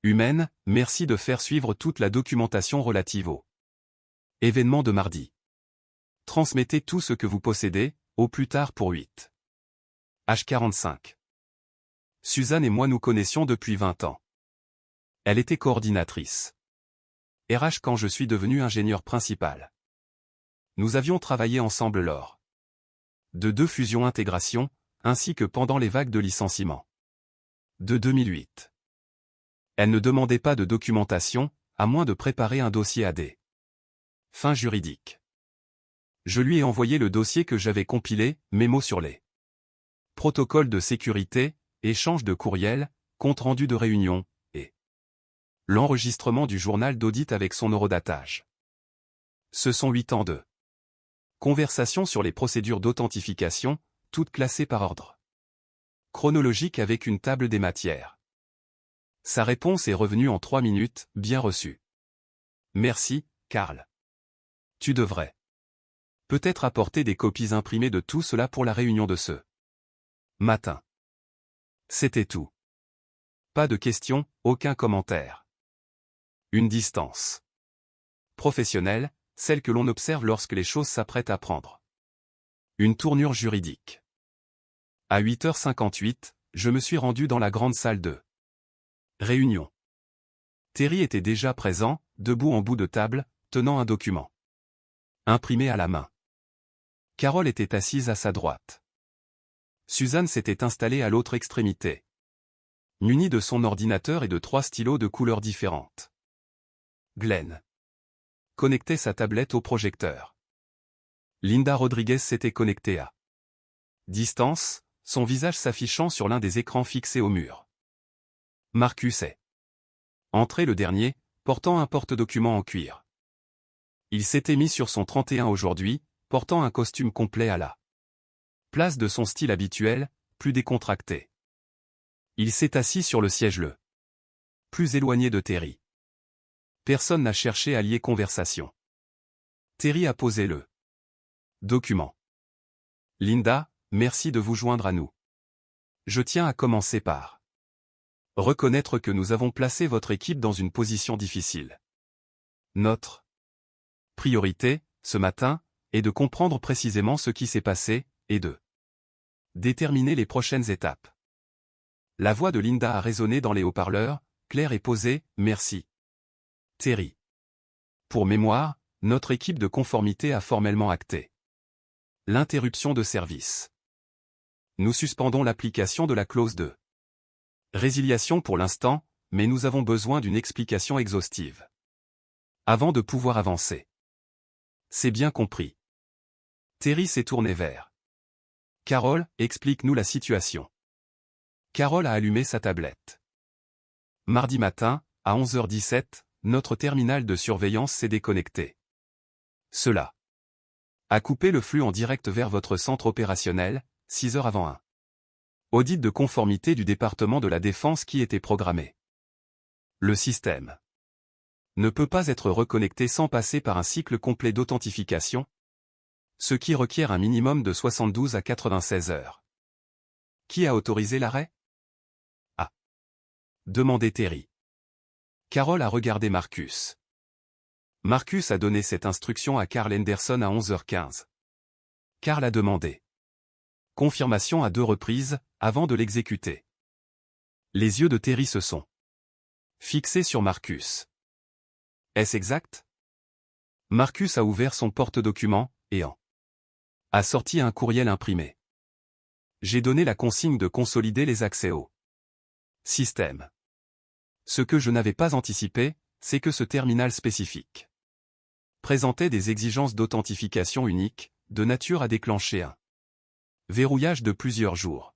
humaines, merci de faire suivre toute la documentation relative au événement de mardi. Transmettez tout ce que vous possédez, au plus tard pour 8h45. Suzanne et moi nous connaissions depuis 20 ans. Elle était coordinatrice RH quand je suis devenu ingénieur principal. Nous avions travaillé ensemble lors de 2 fusions-intégrations, ainsi que pendant les vagues de licenciement de 2008. Elle ne demandait pas de documentation, à moins de préparer un dossier à des fins juridiques. Je lui ai envoyé le dossier que j'avais compilé, mémo sur les protocoles de sécurité, échange de courriel, compte-rendu de réunion, et l'enregistrement du journal d'audit avec son horodatage. Ce sont 8 ans de conversation sur les procédures d'authentification, toutes classées par ordre chronologique avec une table des matières. Sa réponse est revenue en 3 minutes, bien reçue. Merci, Karl. Tu devrais peut-être apporter des copies imprimées de tout cela pour la réunion de ce matin. C'était tout. Pas de questions, aucun commentaire. Une distance professionnelle, celle que l'on observe lorsque les choses s'apprêtent à prendre une tournure juridique. À 8h58, je me suis rendu dans la grande salle de réunion. Terry était déjà présent, debout en bout de table, tenant un document imprimé à la main. Carole était assise à sa droite. Suzanne s'était installée à l'autre extrémité, munie de son ordinateur et de 3 stylos de couleurs différentes. Glenn connectait sa tablette au projecteur. Linda Rodriguez s'était connectée à distance, son visage s'affichant sur l'un des écrans fixés au mur. Marcus est entré le dernier, portant un porte-document en cuir. Il s'était mis sur son 31 aujourd'hui, portant un costume complet à la place de son style habituel, plus décontracté. Il s'est assis sur le siège le plus éloigné de Terry. Personne n'a cherché à lier conversation. Terry a posé le document. Linda, merci de vous joindre à nous. Je tiens à commencer par reconnaître que nous avons placé votre équipe dans une position difficile. Notre priorité, ce matin, est de comprendre précisément ce qui s'est passé, et de déterminer les prochaines étapes. La voix de Linda a résonné dans les haut-parleurs, claire et posée, merci. Terry. Pour mémoire, notre équipe de conformité a formellement acté l'interruption de service. Nous suspendons l'application de la clause de résiliation pour l'instant, mais nous avons besoin d'une explication exhaustive avant de pouvoir avancer. C'est bien compris. Terry s'est tourné vers Carole, explique-nous la situation. Carole a allumé sa tablette. Mardi matin, à 11h17, notre terminal de surveillance s'est déconnecté. Cela a coupé le flux en direct vers votre centre opérationnel, 6 heures avant un audit de conformité du département de la Défense qui était programmé. Le système ne peut pas être reconnecté sans passer par un cycle complet d'authentification, ce qui requiert un minimum de 72 à 96 heures. Qui a autorisé l'arrêt? Ah. Demandait Terry. Carole a regardé Marcus. Marcus a donné cette instruction à Karl Henderson à 11h15. Karl a demandé confirmation à 2 reprises, avant de l'exécuter. Les yeux de Terry se sont fixés sur Marcus. Est-ce exact? Marcus a ouvert son porte-document, et en a sorti un courriel imprimé. J'ai donné la consigne de consolider les accès au système. Ce que je n'avais pas anticipé, c'est que ce terminal spécifique présentait des exigences d'authentification uniques, de nature à déclencher un verrouillage de plusieurs jours.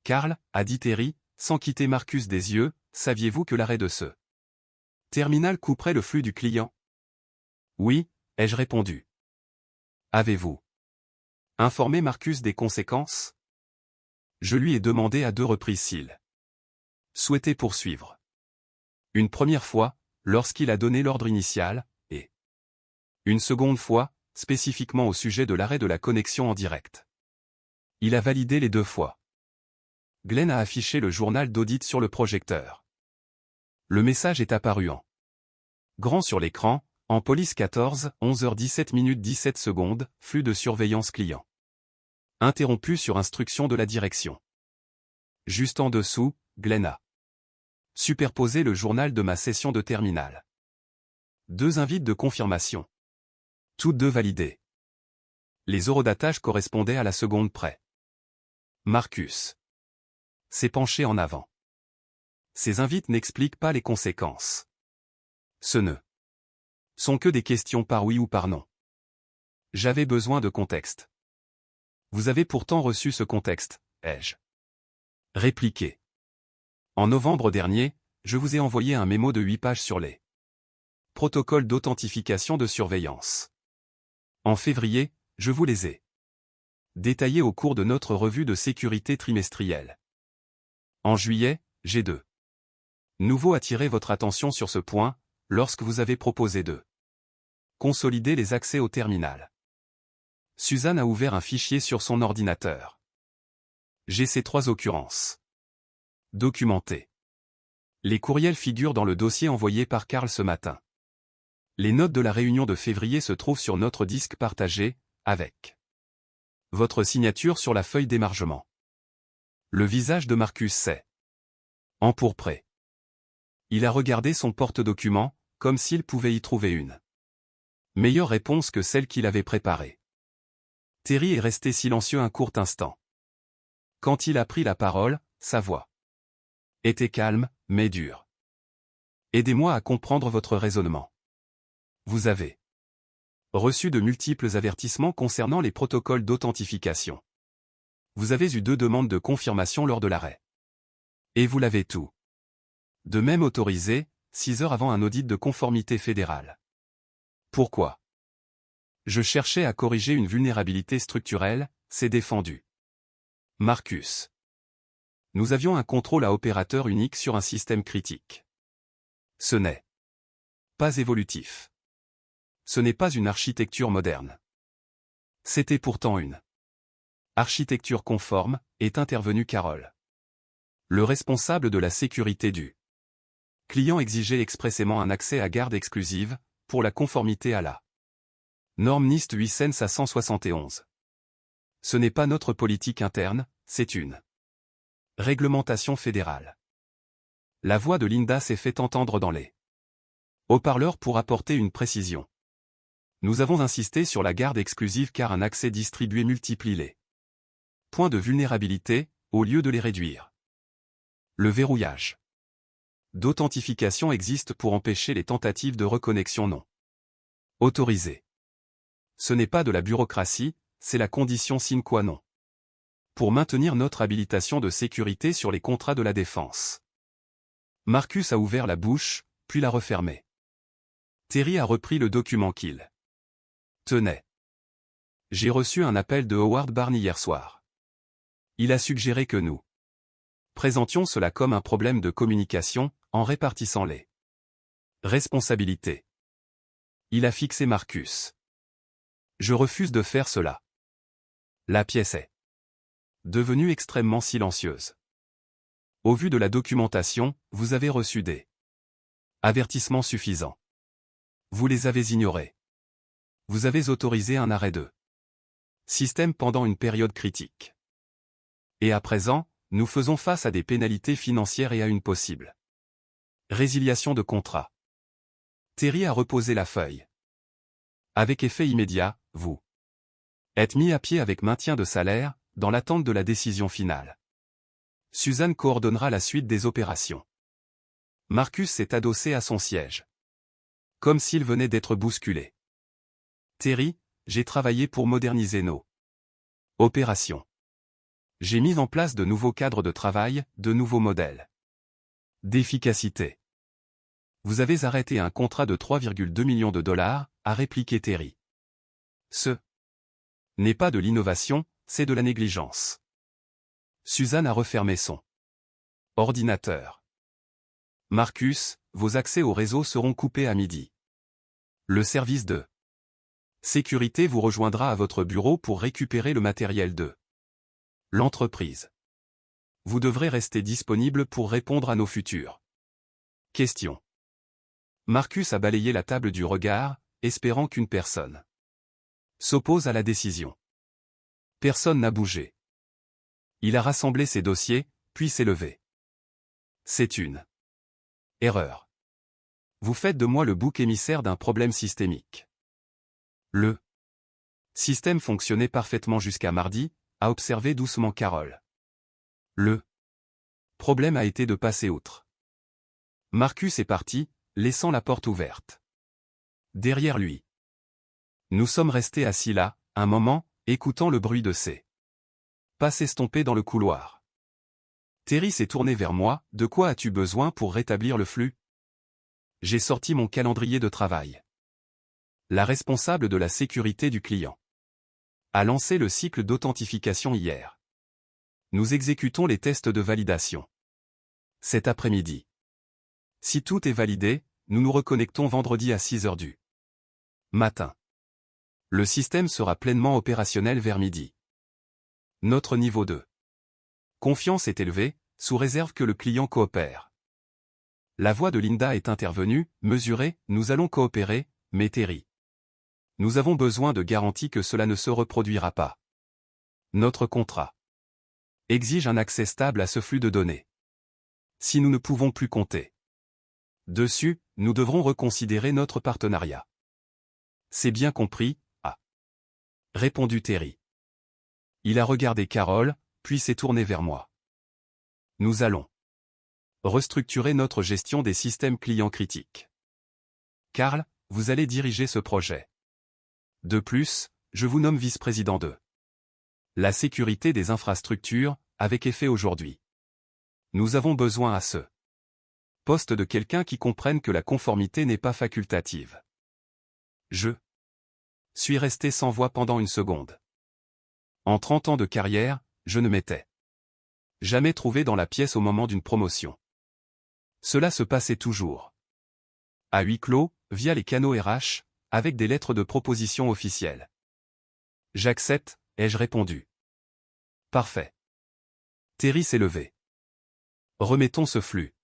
Karl, a dit Terry, sans quitter Marcus des yeux, saviez-vous que l'arrêt de ce terminal couperait le flux du client? Oui, ai-je répondu. Avez-vous informé Marcus des conséquences? Je lui ai demandé à 2 reprises s'il souhaitait poursuivre. Une première fois, lorsqu'il a donné l'ordre initial, et une seconde fois, spécifiquement au sujet de l'arrêt de la connexion en direct. Il a validé les 2 fois. Glenn a affiché le journal d'audit sur le projecteur. Le message est apparu en grand sur l'écran, en police 14, 11h17 minutes 17 secondes, flux de surveillance client. Interrompu sur instruction de la direction. Juste en dessous, Glenn a superposé le journal de ma session de terminal. 2 invites de confirmation. Toutes 2 validées. Les horodatages correspondaient à la seconde près. Marcus s'est penché en avant. Ces invites n'expliquent pas les conséquences. Ce ne sont que des questions par oui ou par non. J'avais besoin de contexte. Vous avez pourtant reçu ce contexte, ai-je répliqué. En novembre dernier, je vous ai envoyé un mémo de 8 pages sur les protocoles d'authentification de surveillance. En février, je vous les ai détaillés au cours de notre revue de sécurité trimestrielle. En juillet, j'ai de nouveau attiré votre attention sur ce point, lorsque vous avez proposé de consolider les accès au terminal. Suzanne a ouvert un fichier sur son ordinateur. J'ai ces 3 occurrences documentées. Les courriels figurent dans le dossier envoyé par Karl ce matin. Les notes de la réunion de février se trouvent sur notre disque partagé, avec votre signature sur la feuille d'émargement. Le visage de Marcus s'est empourpré. Il a regardé son porte-document, comme s'il pouvait y trouver une meilleure réponse que celle qu'il avait préparée. Terry est resté silencieux un court instant. Quand il a pris la parole, sa voix était calme, mais dure. Aidez-moi à comprendre votre raisonnement. Vous avez reçu de multiples avertissements concernant les protocoles d'authentification. Vous avez eu 2 demandes de confirmation lors de l'arrêt. Et vous l'avez tout de même autorisé, 6 heures avant un audit de conformité fédérale. Pourquoi? Je cherchais à corriger une vulnérabilité structurelle, c'est défendu. Marcus. Nous avions un contrôle à opérateur unique sur un système critique. Ce n'est pas évolutif. Ce n'est pas une architecture moderne. C'était pourtant une architecture conforme, est intervenu Carol. Le responsable de la sécurité du client exigeait expressément un accès à garde exclusive, pour la conformité à la norme NIST 8 Sens à 171. Ce n'est pas notre politique interne, c'est une réglementation fédérale. La voix de Linda s'est fait entendre dans les haut-parleurs pour apporter une précision. Nous avons insisté sur la garde exclusive car un accès distribué multiplie les points de vulnérabilité, au lieu de les réduire. Le verrouillage d'authentification existe pour empêcher les tentatives de reconnexion non autorisées. Ce n'est pas de la bureaucratie, c'est la condition sine qua non pour maintenir notre habilitation de sécurité sur les contrats de la défense. Marcus a ouvert la bouche, puis l'a refermée. Terry a repris le document qu'il tenait. J'ai reçu un appel de Howard Barney hier soir. Il a suggéré que nous présentions cela comme un problème de communication, en répartissant les responsabilités. Il a fixé Marcus. Je refuse de faire cela. La pièce est devenue extrêmement silencieuse. Au vu de la documentation, vous avez reçu des avertissements suffisants. Vous les avez ignorés. Vous avez autorisé un arrêt de système pendant une période critique. Et à présent, nous faisons face à des pénalités financières et à une possible résiliation de contrat. Terry a reposé la feuille. Avec effet immédiat, vous êtes mis à pied avec maintien de salaire, dans l'attente de la décision finale. Suzanne coordonnera la suite des opérations. Marcus s'est adossé à son siège. Comme s'il venait d'être bousculé. Terry, j'ai travaillé pour moderniser nos opérations. J'ai mis en place de nouveaux cadres de travail, de nouveaux modèles d'efficacité. Vous avez arrêté un contrat de 3,2 millions de dollars, a répliqué Terry. Ce n'est pas de l'innovation, c'est de la négligence. Suzanne a refermé son ordinateur. Marcus, vos accès au réseau seront coupés à midi. Le service de sécurité vous rejoindra à votre bureau pour récupérer le matériel de l'entreprise. Vous devrez rester disponible pour répondre à nos futures questions. Marcus a balayé la table du regard, espérant qu'une personne s'oppose à la décision. Personne n'a bougé. Il a rassemblé ses dossiers, puis s'est levé. C'est une erreur. Vous faites de moi le bouc émissaire d'un problème systémique. Le système fonctionnait parfaitement jusqu'à mardi, a observé doucement Carol. Le problème a été de passer outre. Marcus est parti, laissant la porte ouverte. Derrière lui. Nous sommes restés assis là, un moment, écoutant le bruit de ses pas s'estomper dans le couloir. Terry s'est tourné vers moi, de quoi as-tu besoin pour rétablir le flux? J'ai sorti mon calendrier de travail. La responsable de la sécurité du client a lancé le cycle d'authentification hier. Nous exécutons les tests de validation cet après-midi. Si tout est validé, nous nous reconnectons vendredi à 6 heures du matin. Le système sera pleinement opérationnel vers midi. Notre niveau de confiance est élevé, sous réserve que le client coopère. La voix de Linda est intervenue, mesurée, nous allons coopérer, mais Terry. Nous avons besoin de garanties que cela ne se reproduira pas. Notre contrat exige un accès stable à ce flux de données. Si nous ne pouvons plus compter dessus, nous devrons reconsidérer notre partenariat. C'est bien compris, a répondu Terry. Il a regardé Carole, puis s'est tourné vers moi. Nous allons restructurer notre gestion des systèmes clients critiques. Carl, vous allez diriger ce projet. De plus, je vous nomme vice-président de la sécurité des infrastructures, avec effet aujourd'hui. Nous avons besoin à ce poste de quelqu'un qui comprenne que la conformité n'est pas facultative. Je suis resté sans voix pendant une seconde. En 30 ans de carrière, je ne m'étais jamais trouvé dans la pièce au moment d'une promotion. Cela se passait toujours à huis clos, via les canaux RH, avec des lettres de proposition officielles. J'accepte, ai-je répondu. Parfait. Terry s'est levé. Remettons ce flux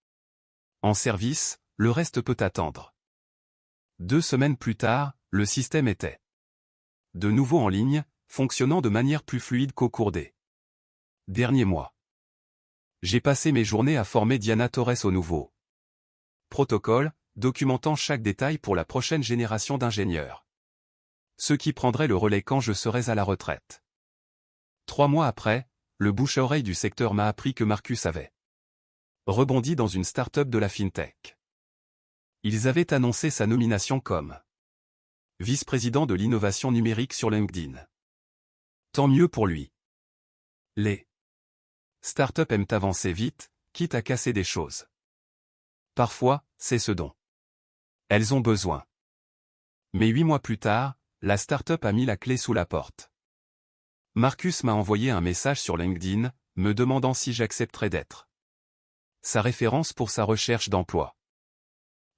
en service, le reste peut attendre. 2 semaines plus tard, le système était de nouveau en ligne, fonctionnant de manière plus fluide qu'au cours des derniers mois. J'ai passé mes journées à former Diana Torres au nouveau protocole, documentant chaque détail pour la prochaine génération d'ingénieurs. Ceux qui prendraient le relais quand je serais à la retraite. 3 mois après, le bouche-à-oreille du secteur m'a appris que Marcus avait rebondi dans une start-up de la FinTech. Ils avaient annoncé sa nomination comme vice-président de l'innovation numérique sur LinkedIn. Tant mieux pour lui. Les start-up aiment avancer vite, quitte à casser des choses. Parfois, c'est ce dont elles ont besoin. Mais 8 mois plus tard, la start-up a mis la clé sous la porte. Marcus m'a envoyé un message sur LinkedIn, me demandant si j'accepterais d'être sa référence pour sa recherche d'emploi.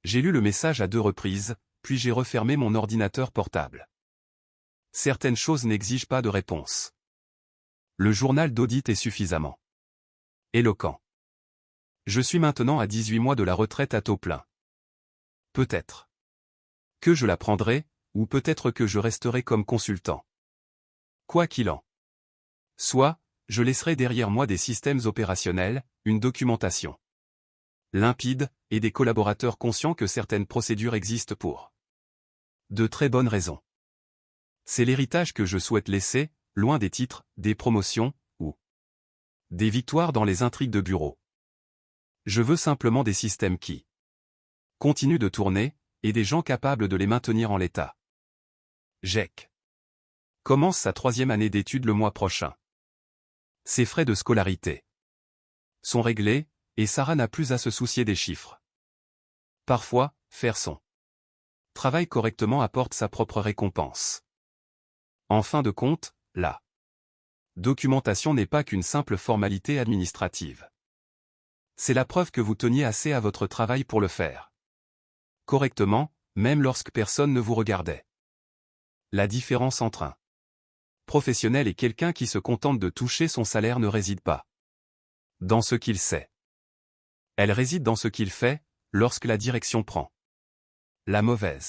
J'ai lu le message à 2 reprises, puis j'ai refermé mon ordinateur portable. Certaines choses n'exigent pas de réponse. Le journal d'audit est suffisamment éloquent. Je suis maintenant à 18 mois de la retraite à taux plein. Peut-être que je la prendrai, ou peut-être que je resterai comme consultant. Quoi qu'il en soit, je laisserai derrière moi des systèmes opérationnels, une documentation limpide, et des collaborateurs conscients que certaines procédures existent pour de très bonnes raisons. C'est l'héritage que je souhaite laisser, loin des titres, des promotions, ou des victoires dans les intrigues de bureau. Je veux simplement des systèmes qui continuent de tourner, et des gens capables de les maintenir en l'état. Jack commence sa 3e année d'études le mois prochain. Ses frais de scolarité sont réglés, et Sarah n'a plus à se soucier des chiffres. Parfois, faire son travail correctement apporte sa propre récompense. En fin de compte, la documentation n'est pas qu'une simple formalité administrative. C'est la preuve que vous teniez assez à votre travail pour le faire correctement, même lorsque personne ne vous regardait. La différence entre un professionnel et quelqu'un qui se contente de toucher son salaire ne réside pas dans ce qu'il sait. Elle réside dans ce qu'il fait, lorsque la direction prend la mauvaise